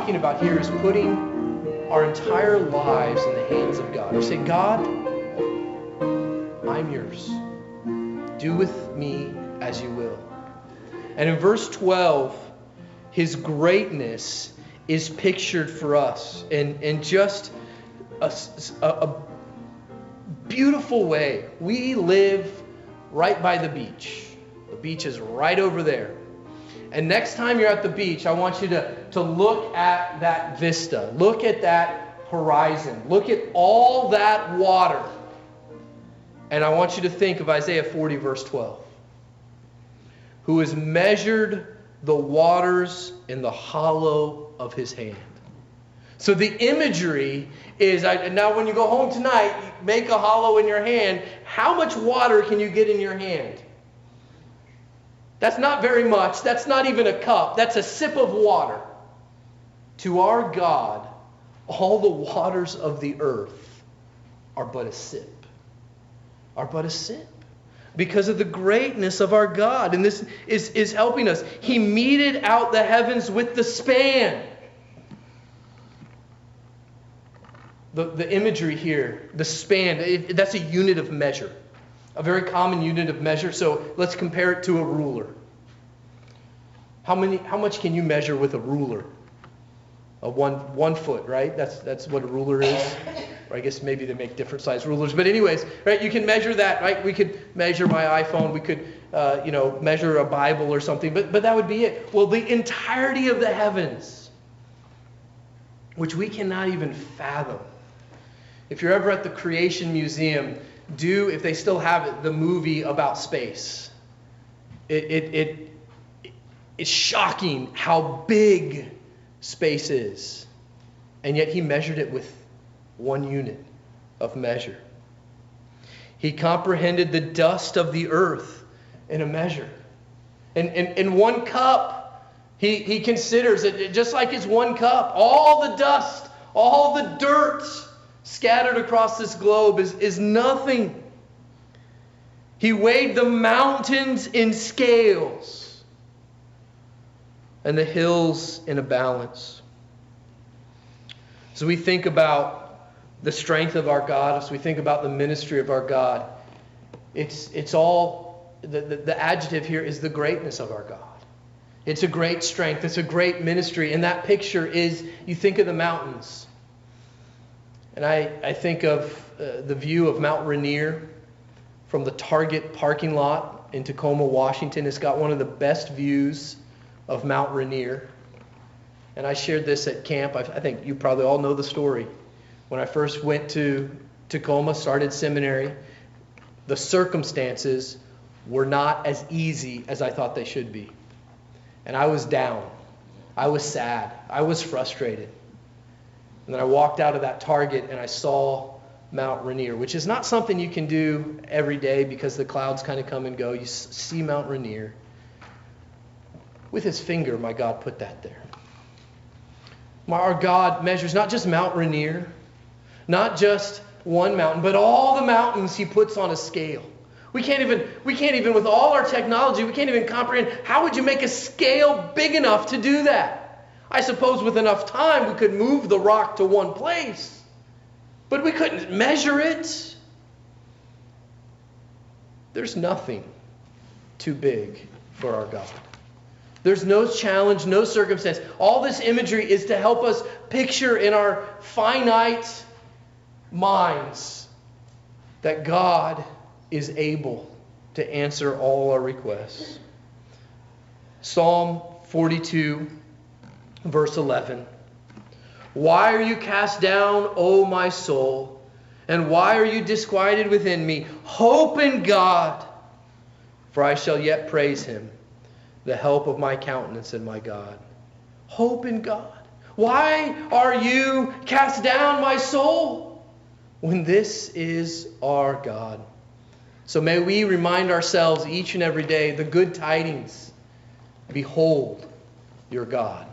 talking about here is putting our entire lives in the hands of God. Or say, God, I'm yours. Do with me as you will. And in verse 12, his greatness is pictured for us in just a beautiful way. We live right by the beach. The beach is right over there. And next time you're at the beach, I want you to look at that vista. Look at that horizon. Look at all that water. And I want you to think of Isaiah 40, verse 12. Who has measured the waters in the hollow of his hand. So the imagery is, now when you go home tonight, make a hollow in your hand. How much water can you get in your hand? That's not very much. That's not even a cup. That's a sip of water. To our God, all the waters of the earth are but a sip. Are but a sip. Because of the greatness of our God. And this is helping us. He meted out the heavens with the span. The imagery here, the span, that's a unit of measure. A very common unit of measure. So let's compare it to a ruler. How much can you measure with a ruler? A one foot, right? That's what a ruler is. Or I guess maybe they make different size rulers. But anyways, right? You can measure that, right? We could measure my iPhone. We could, measure a Bible or something. But that would be it. Well, the entirety of the heavens, which we cannot even fathom. If you're ever at the Creation Museum, if they still have it, the movie about space. It's shocking how big space is. And yet he measured it with one unit of measure. He comprehended the dust of the earth in a measure. And in one cup, he considers it just like his one cup. All the dust, all the dirt scattered across this globe is nothing. He weighed the mountains in scales and the hills in a balance. So we think about the strength of our God, as we think about the ministry of our God, it's all, the adjective here is the greatness of our God. It's a great strength. It's a great ministry. And that picture is, you think of the mountains. And I think of the view of Mount Rainier from the Target parking lot in Tacoma, Washington. It's got one of the best views of Mount Rainier. And I shared this at camp. I think you probably all know the story. When I first went to Tacoma, started seminary, the circumstances were not as easy as I thought they should be. And I was down. I was sad. I was frustrated. And then I walked out of that Target and I saw Mount Rainier, which is not something you can do every day because the clouds kind of come and go. You see Mount Rainier. With his finger, my God put that there. Our God measures not just Mount Rainier, not just one mountain, but all the mountains he puts on a scale. We can't even with all our technology, we can't even comprehend, how would you make a scale big enough to do that? I suppose with enough time we could move the rock to one place, but we couldn't measure it. There's nothing too big for our God. There's no challenge, no circumstance. All this imagery is to help us picture in our finite minds that God is able to answer all our requests. Psalm 42, verse 11. Why are you cast down, O my soul? And why are you disquieted within me? Hope in God, for I shall yet praise him, the help of my countenance and my God. Hope in God. Why are you cast down, my soul, when this is our God? So may we remind ourselves each and every day the good tidings. Behold your God.